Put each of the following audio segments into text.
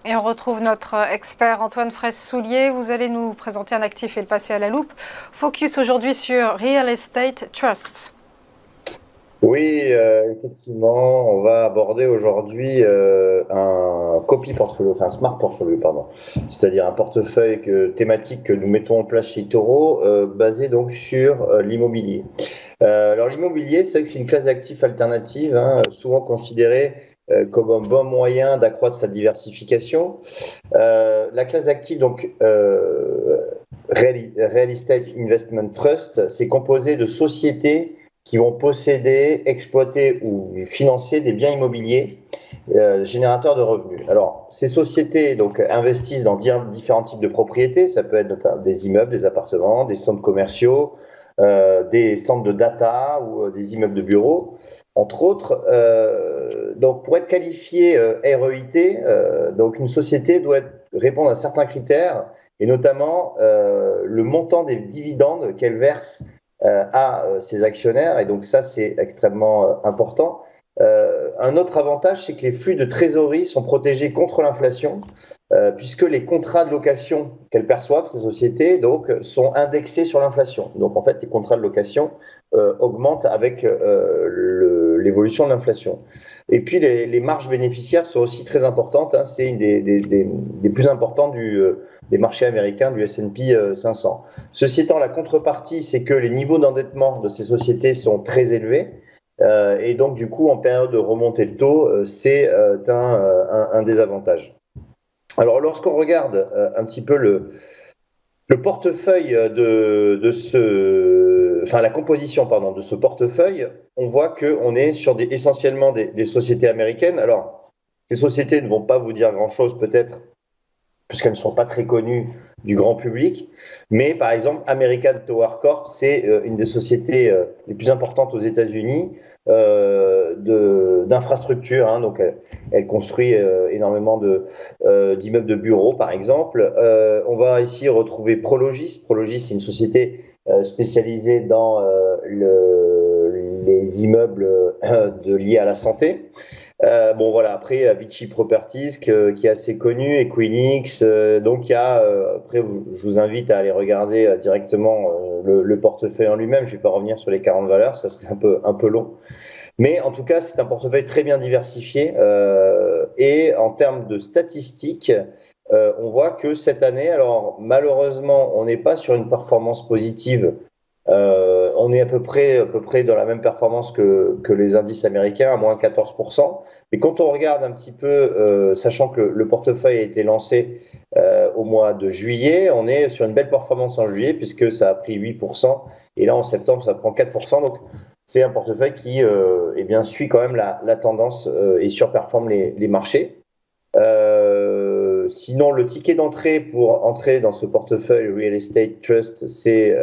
Et on retrouve notre expert Antoine Fraisse-Soulier. Vous allez nous présenter un actif et le passer à la loupe. Focus aujourd'hui sur Real Estate Trusts. Oui, effectivement, on va aborder aujourd'hui un copy portfolio, enfin un smart portfolio, pardon, c'est-à-dire un portefeuille thématique que nous mettons en place chez Toro, basé donc sur l'immobilier. Alors l'immobilier, c'est vrai que c'est une classe d'actifs alternative, hein, souvent considérée comme un bon moyen d'accroître sa diversification. La classe d'actifs, donc Real Estate Investment Trust, c'est composé de sociétés qui vont posséder, exploiter ou financer des biens immobiliers générateurs de revenus. Alors, ces sociétés donc investissent dans différents types de propriétés. Ça peut être notamment des immeubles, des appartements, des centres commerciaux, des centres de data ou des immeubles de bureaux, entre autres. Donc, pour être qualifié REIT, donc une société doit répondre à certains critères, et notamment le montant des dividendes qu'elle verse à ses actionnaires, et donc ça c'est extrêmement important. Un autre avantage, c'est que les flux de trésorerie sont protégés contre l'inflation, puisque les contrats de location qu'elles perçoivent, ces sociétés, donc, sont indexés sur l'inflation. Donc en fait, les contrats de location augmentent avec l'évolution de l'inflation. Et puis les marges bénéficiaires sont aussi très importantes, hein, c'est une des plus importantes des marchés américains du S&P 500. Ceci étant, la contrepartie, c'est que les niveaux d'endettement de ces sociétés sont très élevés. Et donc, du coup, en période de remontée de taux, c'est un désavantage. Alors, lorsqu'on regarde un petit peu le portefeuille enfin la composition, pardon, de ce portefeuille, on voit qu'on est sur essentiellement des sociétés américaines. Alors, ces sociétés ne vont pas vous dire grand-chose peut-être, puisqu'elles ne sont pas très connues du grand public. Mais par exemple, American Tower Corp, c'est une des sociétés les plus importantes aux États-Unis d'infrastructures. Hein, donc, elle construit énormément d'immeubles de bureaux, par exemple. On va ici retrouver Prologis. Prologis, c'est une société spécialisée dans les immeubles liés à la santé. Bon voilà, après Vici Properties qui est assez connu, Equinix, donc il y a, après je vous invite à aller regarder directement le portefeuille en lui-même, je ne vais pas revenir sur les 40 valeurs, ça serait un peu long. Mais en tout cas, c'est un portefeuille très bien diversifié et en termes de statistiques, on voit que cette année, alors malheureusement, on n'est pas sur une performance positive. On est à peu près dans la même performance que les indices américains, à moins 14%. Mais quand on regarde un petit peu, sachant que le portefeuille a été lancé au mois de juillet, on est sur une belle performance en juillet puisque ça a pris 8%. Et là, en septembre, ça prend 4%. Donc, c'est un portefeuille qui eh bien, suit quand même la tendance et surperforme les marchés. Sinon, le ticket d'entrée pour entrer dans ce portefeuille Real Estate Trust, c'est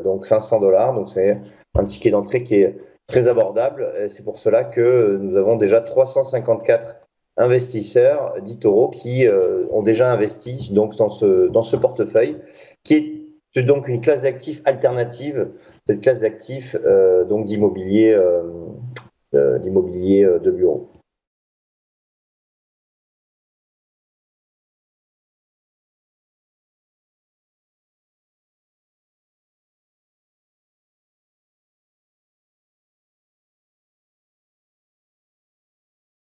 donc $500. Donc, c'est un ticket d'entrée qui est très abordable. C'est pour cela que nous avons déjà 354 investisseurs d'eToro qui ont déjà investi donc, dans ce portefeuille, qui est donc une classe d'actifs alternative, cette classe d'actifs donc d'immobilier de bureau.